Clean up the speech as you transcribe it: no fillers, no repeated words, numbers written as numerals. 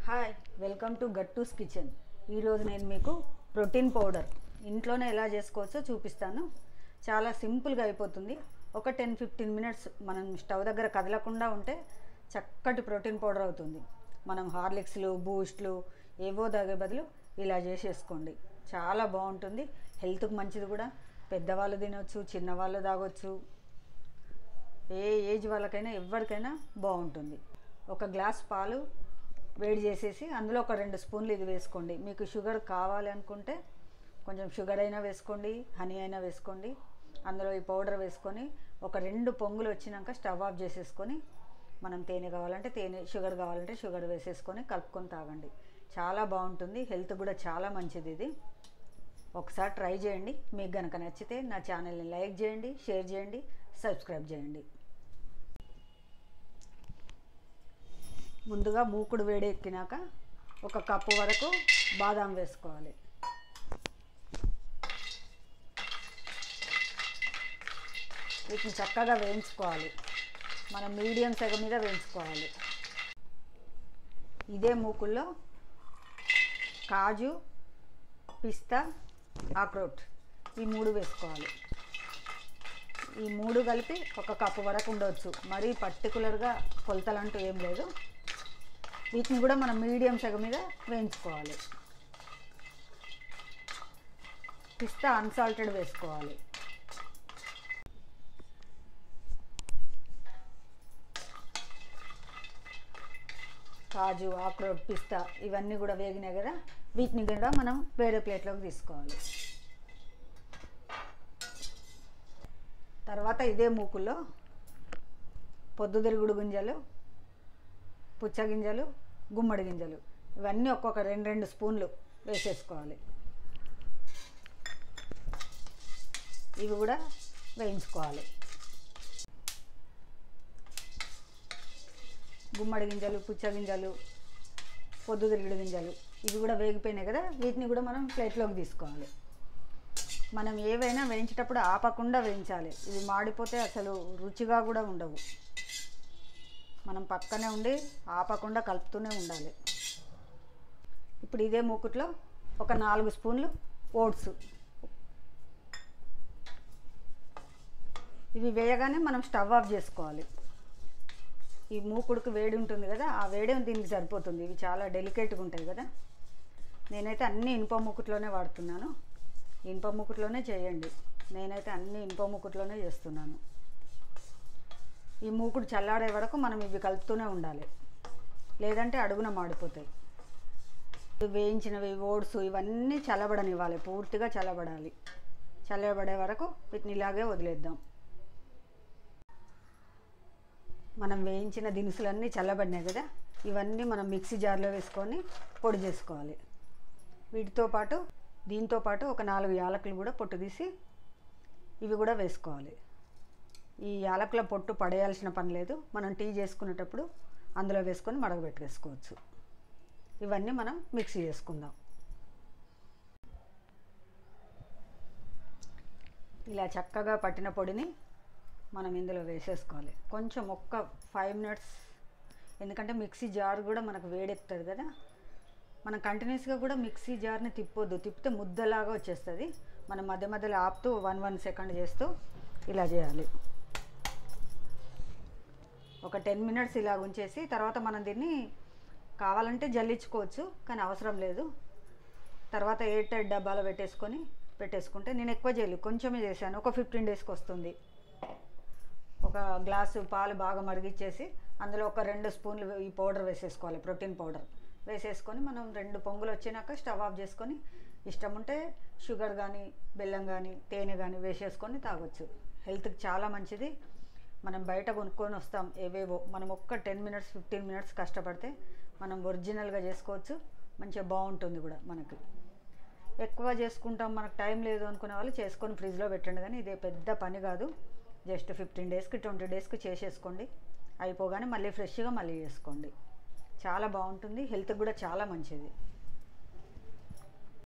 Hi, welcome to Gattu's kitchen. ఈరోజు నేను మీకు ప్రోటీన్ పౌడర్ ఇంట్లోనే ఎలా చేసుకోవచ్చో చూపిస్తాను. చాలా సింపుల్గా అయిపోతుంది. ఒక 10-15 మినిట్స్ మనం స్టవ్ దగ్గర కదలకుండా ఉంటే చక్కటి ప్రోటీన్ పౌడర్ అవుతుంది. మనం హార్లిక్స్లు, బూస్ట్లు ఏవో తాగే బదులు ఇలా చేసేసుకోండి. చాలా బాగుంటుంది, హెల్త్కి మంచిది కూడా. పెద్దవాళ్ళు తినవచ్చు, చిన్నవాళ్ళు తాగొచ్చు, ఏ ఏజ్ వాళ్ళకైనా ఎవరికైనా బాగుంటుంది. ఒక గ్లాస్ పాలు వేడి చేసేసి అందులో ఒక 2 స్పూన్లు ఇది వేసుకోండి. మీకు షుగర్ కావాలి అనుకుంటే కొంచెం షుగర్ అయినా వేసుకోండి, హనీ అయినా వేసుకోండి. అందులో ఈ పౌడర్ వేసుకొని ఒక 2 పొంగులు వచ్చినాక స్టవ్ ఆఫ్ చేసేసుకొని మనం తేనె కావాలంటే తేనె, షుగర్ కావాలంటే షుగర్ వేసేసుకొని కలుపుకొని తాగండి. చాలా బాగుంటుంది, హెల్త్ కూడా చాలా మంచిది. ఇది ఒకసారి ట్రై చేయండి. మీకు కనుక నచ్చితే నా ఛానల్ని లైక్ చేయండి, షేర్ చేయండి, సబ్స్క్రైబ్ చేయండి. ముందుగా మూకుడు వేడెక్కినాక ఒక కప్పు వరకు బాదాం వేసుకోవాలి. వీటిని చక్కగా వేయించుకోవాలి. మనం మీడియం సెగ మీద వేయించుకోవాలి. ఇదే మూకుల్లో కాజు, పిస్తా, అక్రోట్ ఈ 3 వేసుకోవాలి. ఈ 3 కలిపి ఒక కప్పు వరకు ఉండవచ్చు. మరీ పర్టికులర్గా కొలతలంటూ ఏం లేదు. వీటిని కూడా మనం మీడియం సెగ మీద వేయించుకోవాలి. పిస్తా అన్సాల్టెడ్ వేసుకోవాలి. కాజు, అక్రోట్, పిస్తా ఇవన్నీ కూడా వేగినాయి కదా, వీటిని కూడా మనం వేరే ప్లేట్లోకి తీసుకోవాలి. తర్వాత ఇదే మూకుల్లో పొద్దుతిరుగుడు గింజలు, పుచ్చగింజలు, గుమ్మడి గింజలు ఇవన్నీ ఒక్కొక్క 2 స్పూన్లు వేసేసుకోవాలి. ఇవి కూడా వేయించుకోవాలి. గుమ్మడి గింజలు, పుచ్చగింజలు, పొద్దుతిరుగుడు గింజలు ఇవి కూడా వేగిపోయినాయి కదా, వీటిని కూడా మనం ప్లేట్లోకి తీసుకోవాలి. మనం ఏవైనా వేయించేటప్పుడు ఆపకుండా వేయించాలి. ఇవి మాడిపోతే అసలు రుచిగా కూడా ఉండవు. మనం పక్కనే ఉండి ఆపకుండా కలుపుతూనే ఉండాలి. ఇప్పుడు ఇదే మూకుట్లో ఒక 4 స్పూన్లు ఓట్స్ ఇవి వేయగానే మనం స్టవ్ ఆఫ్ చేసుకోవాలి. ఈ మూకుడుకు వేడి ఉంటుంది కదా, ఆ వేడి దీనికి సరిపోతుంది. ఇవి చాలా డెలికేట్గా ఉంటాయి కదా. నేనైతే అన్ని ఇనుప మూకుట్లోనే వాడుతున్నాను. ఇనుప మూకుట్లోనే చేయండి. నేనైతే అన్ని ఇనుప మూకుట్లోనే చేస్తున్నాను. ఈ మూకుడు చల్లారే వరకు మనం ఇవి కలుపుతూనే ఉండాలి, లేదంటే అడుగున మాడిపోతాయి. వేయించినవి ఓట్స్ ఇవన్నీ చల్లబడనివ్వాలి, పూర్తిగా చల్లబడాలి. చల్లబడే వరకు వీటిని ఇలాగే వదిలేద్దాం. మనం వేయించిన దినుసులన్నీ చల్లబడినాయి కదా, ఇవన్నీ మనం మిక్సీ జార్లో వేసుకొని పొడి చేసుకోవాలి. దీంతో పాటు ఒక 4 యాలకులు కూడా పొట్టు తీసి ఇవి కూడా వేసుకోవాలి. ఈ యాలకుల పొట్టు పడేయాల్సిన పని లేదు. మనం టీ చేసుకునేటప్పుడు అందులో వేసుకొని మడగబెట్టేసుకోవచ్చు. ఇవన్నీ మనం మిక్సీ చేసుకుందాం. ఇలా చక్కగా పట్టిన పొడిని మనం ఇందులో వేసేసుకోవాలి. కొంచెం ఒక్క 5 మినిట్స్, ఎందుకంటే మిక్సీ జార్ కూడా మనకు వేడెక్కుతుంది కదా. మనం కంటిన్యూస్గా కూడా మిక్సీ జార్ని తిప్పొద్దు, తిప్పితే ముద్దలాగా వచ్చేస్తుంది. మనం మధ్య మధ్యలో ఆపుతూ 1 సెకండ్ చేస్తూ ఇలా చేయాలి. ఒక 10 మినిట్స్ ఇలా ఉంచేసి తర్వాత మనం దీన్ని కావాలంటే జల్లించుకోవచ్చు, కానీ అవసరం లేదు. తర్వాత ఎయిర్ టైట్ డబ్బాలో పెట్టేసుకుంటే, నేను ఎక్కువ చేయలేదు, కొంచెమే చేశాను. ఒక 15 డేస్కి వస్తుంది. ఒక గ్లాసు పాలు బాగా మరిగిచ్చేసి అందులో ఒక 2 స్పూన్లు ఈ పౌడర్ వేసేసుకోవాలి, ప్రోటీన్ పౌడర్ వేసేసుకొని మనం 2 పొంగులు వచ్చినాక స్టవ్ ఆఫ్ చేసుకొని ఇష్టం ఉంటే షుగర్ కానీ, బెల్లం కానీ, తేనె కానీ వేసేసుకొని తాగొచ్చు. హెల్త్కి చాలా మంచిది. మనం బయట కొనుక్కొని వస్తాం ఏవేవో, మనం ఒక్క 10 మినిట్స్ 15 మినిట్స్ కష్టపడితే మనం ఒరిజినల్గా చేసుకోవచ్చు. మంచిగా బాగుంటుంది కూడా. మనకి ఎక్కువ చేసుకుంటాం, మనకు టైం లేదు అనుకునే వాళ్ళు చేసుకొని ఫ్రిడ్జ్లో పెట్టండి. కానీ ఇదే పెద్ద పని కాదు. జస్ట్ 15 డేస్కి 20 డేస్కి చేసేసుకోండి. అయిపోగానే మళ్ళీ ఫ్రెష్గా మళ్ళీ చేసుకోండి. చాలా బాగుంటుంది, హెల్త్కి కూడా చాలా మంచిది.